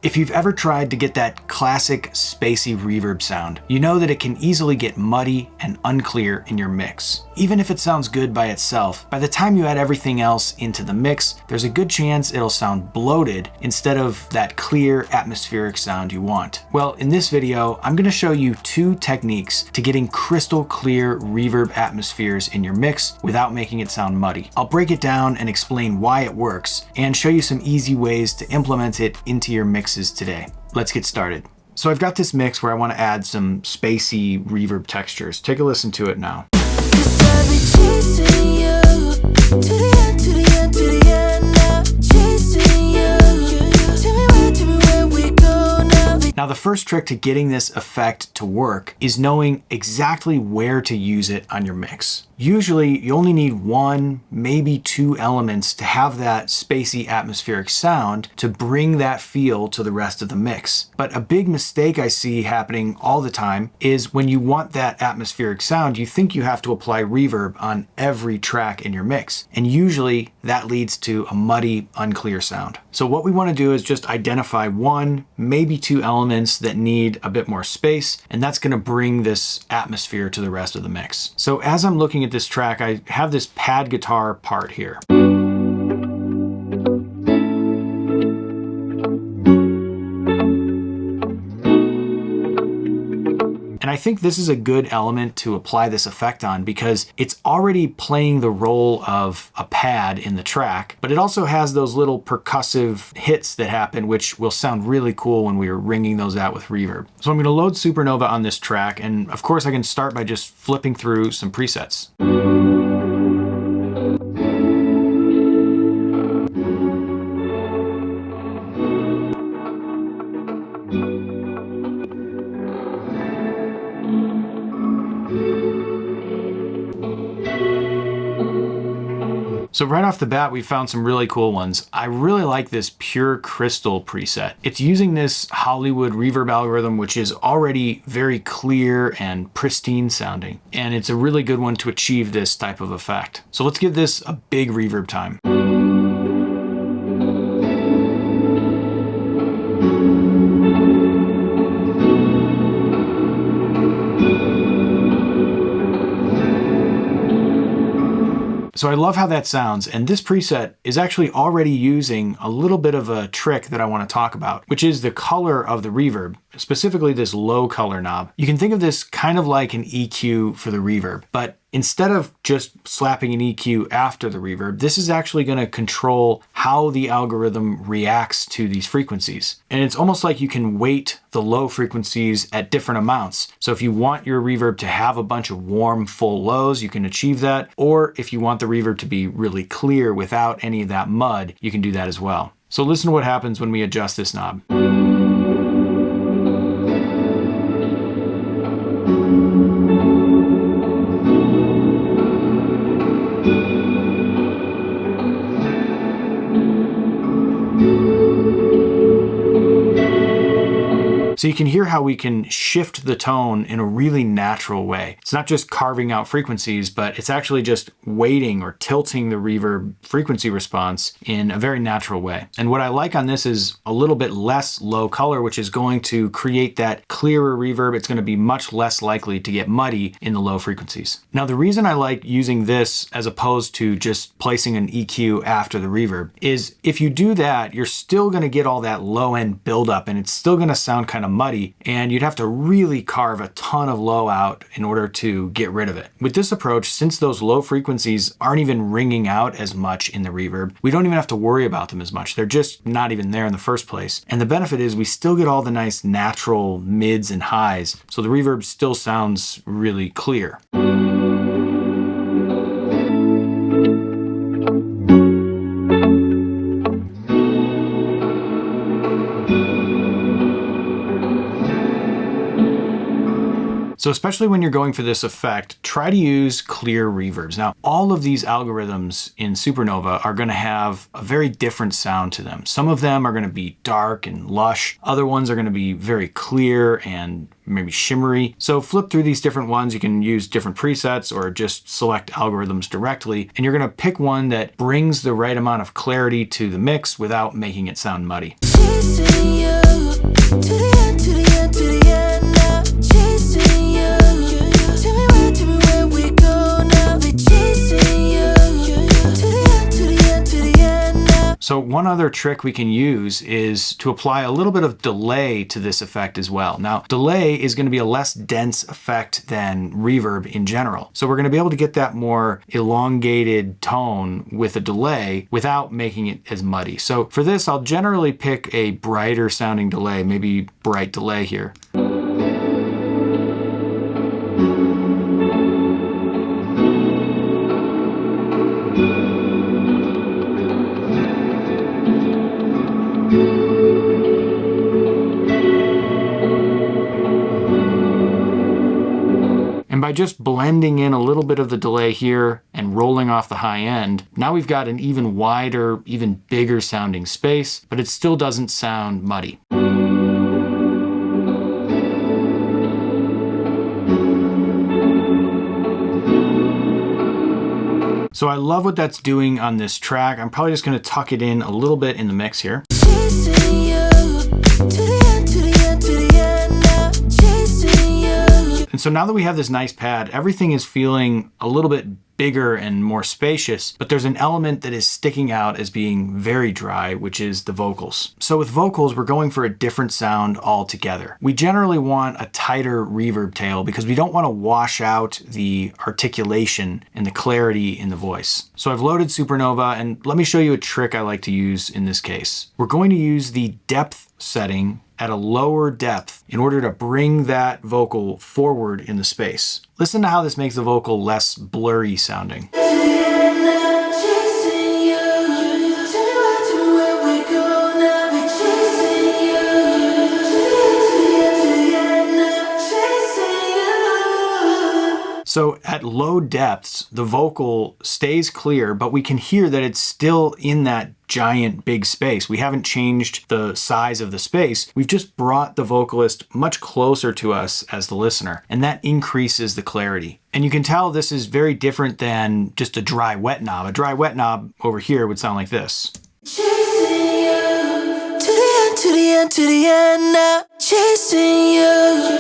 If you've ever tried to get that classic spacey reverb sound, you know that it can easily get muddy and unclear in your mix. Even if it sounds good by itself, by the time you add everything else into the mix, there's a good chance it'll sound bloated instead of that clear atmospheric sound you want. Well, in this video, I'm going to show you 2 techniques to getting crystal clear reverb atmospheres in your mix without making it sound muddy. I'll break it down and explain why it works and show you some easy ways to implement it into your mixes today. Let's get started. So I've got this mix where I want to add some spacey reverb textures. Take a listen to it now. Now, the first trick to getting this effect to work is knowing exactly where to use it on your mix. Usually, you only need 1, maybe 2 elements to have that spacey atmospheric sound to bring that feel to the rest of the mix. But a big mistake I see happening all the time is when you want that atmospheric sound, you think you have to apply reverb on every track in your mix. And usually, that leads to a muddy, unclear sound. So what we want to do is just identify 1, maybe 2 elements that need a bit more space, and that's going to bring this atmosphere to the rest of the mix. So as I'm looking at this track, I have this pad guitar part here. And I think this is a good element to apply this effect on because it's already playing the role of a pad in the track, but it also has those little percussive hits that happen, which will sound really cool when we are ringing those out with reverb. So I'm going to load Supernova on this track, and of course I can start by just flipping through some presets. So right off the bat, we found some really cool ones. I really like this Pure Crystal preset. It's using this Hollywood reverb algorithm, which is already very clear and pristine sounding. And it's a really good one to achieve this type of effect. So let's give this a big reverb time. So I love how that sounds, and this preset is actually already using a little bit of a trick that I want to talk about, which is the color of the reverb, specifically this low color knob. You can think of this kind of like an EQ for the reverb, but instead of just slapping an EQ after the reverb, this is actually going to control how the algorithm reacts to these frequencies. And it's almost like you can weight the low frequencies at different amounts. So if you want your reverb to have a bunch of warm, full lows, you can achieve that. Or if you want the reverb to be really clear without any of that mud, you can do that as well. So listen to what happens when we adjust this knob. So you can hear how we can shift the tone in a really natural way. It's not just carving out frequencies, but it's actually just weighting or tilting the reverb frequency response in a very natural way. And what I like on this is a little bit less low color, which is going to create that clearer reverb. It's going to be much less likely to get muddy in the low frequencies. Now, the reason I like using this as opposed to just placing an EQ after the reverb is if you do that, you're still going to get all that low end buildup, and it's still going to sound kind of muddy, and you'd have to really carve a ton of low out in order to get rid of it. With this approach, since those low frequencies aren't even ringing out as much in the reverb, we don't even have to worry about them as much. They're just not even there in the first place. And the benefit is we still get all the nice natural mids and highs, so the reverb still sounds really clear. So especially when you're going for this effect, try to use clear reverbs. Now, all of these algorithms in Supernova are going to have a very different sound to them. Some of them are going to be dark and lush. Other ones are going to be very clear and maybe shimmery. So flip through these different ones. You can use different presets or just select algorithms directly, and you're going to pick one that brings the right amount of clarity to the mix without making it sound muddy. Chasing you. one other trick we can use is to apply a little bit of delay to this effect as well. Now, delay is going to be a less dense effect than reverb in general. So we're going to be able to get that more elongated tone with a delay without making it as muddy. So for this, I'll generally pick a brighter sounding delay, maybe bright delay here. And by just blending in a little bit of the delay here and rolling off the high end, now we've got an even wider, even bigger sounding space, but it still doesn't sound muddy. So I love what that's doing on this track. I'm probably just going to tuck it in a little bit in the mix here. And so now that we have this nice pad, everything is feeling a little bit bigger and more spacious, but there's an element that is sticking out as being very dry, which is the vocals. So with vocals, we're going for a different sound altogether. We generally want a tighter reverb tail because we don't want to wash out the articulation and the clarity in the voice. So I've loaded Supernova, and let me show you a trick I like to use in this case. We're going to use the depth setting at a lower depth in order to bring that vocal forward in the space. Listen to how this makes the vocal less blurry sounding. So at low depths, the vocal stays clear, but we can hear that it's still in that giant big space. We haven't changed the size of the space. We've just brought the vocalist much closer to us as the listener, and that increases the clarity. And you can tell this is very different than just a dry wet knob. A dry wet knob over here would sound like this. Chasing you to the end, to the end, to the end now. Chasing you.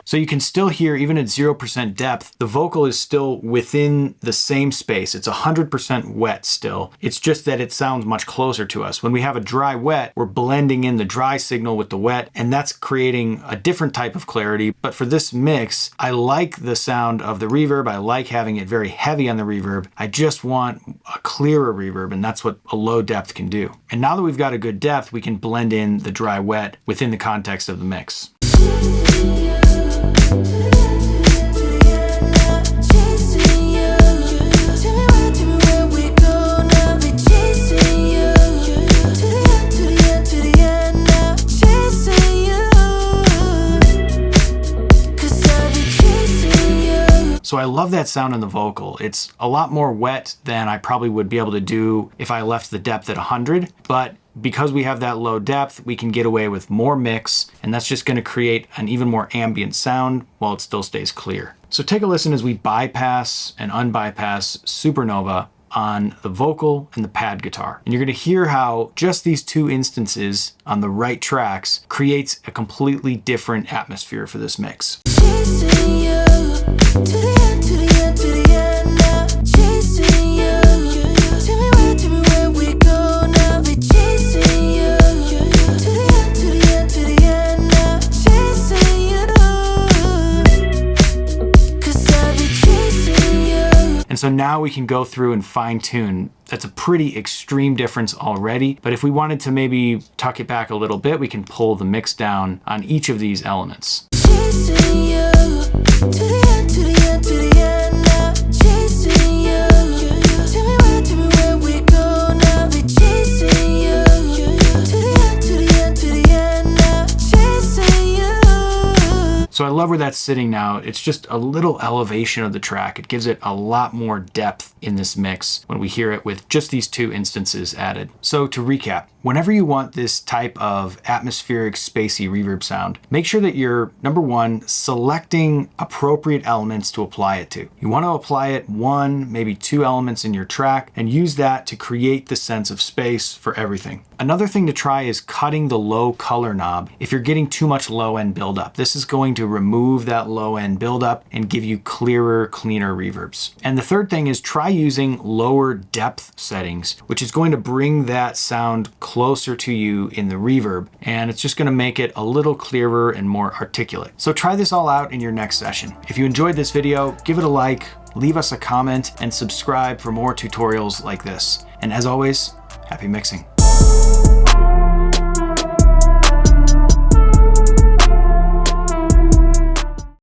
So you can still hear, even at 0% depth, the vocal is still within the same space. It's 100% wet still. It's just that it sounds much closer to us. When we have a dry wet, we're blending in the dry signal with the wet, and that's creating a different type of clarity. But for this mix, I like the sound of the reverb. I like having it very heavy on the reverb. I just want a clearer reverb, and that's what a low depth can do. And now that we've got a good depth, we can blend in the dry wet within the context of the mix. So I love that sound in the vocal. It's a lot more wet than I probably would be able to do if I left the depth at 100, but because we have that low depth, we can get away with more mix, and that's just going to create an even more ambient sound while it still stays clear. So take a listen as we bypass and unbypass Supernova on the vocal and the pad guitar. And you're going to hear how just these two instances on the right tracks creates a completely different atmosphere for this mix. Chasing you to the end, to the end, to the end now. Chasing you. Tell me where we go now. Be chasing you to the end, to the end, to the end now. Chasing you. 'Cause I be chasing you. And so now we can go through and fine tune. That's a pretty extreme difference already, but if we wanted to maybe tuck it back a little bit, we can pull the mix down on each of these elements. Chasing you to the end, to the end, to the end now. Chasing you. Tell me where we go now. Be chasing you to the end, to the end, to the end now. Chasing you. So I love where that's sitting now. It's just a little elevation of the track. It gives it a lot more depth in this mix when we hear it with just these two instances added. So to recap, whenever you want this type of atmospheric spacey reverb sound, make sure that you're, number one, selecting appropriate elements to apply it to. You want to apply it one, maybe two elements in your track and use that to create the sense of space for everything. Another thing to try is cutting the low color knob if you're getting too much low end buildup. This is going to remove that low end buildup and give you clearer, cleaner reverbs. And the third thing is try using lower depth settings, which is going to bring that sound closer to you in the reverb. And it's just going to make it a little clearer and more articulate. So try this all out in your next session. If you enjoyed this video, give it a like, leave us a comment, and subscribe for more tutorials like this. And as always, happy mixing.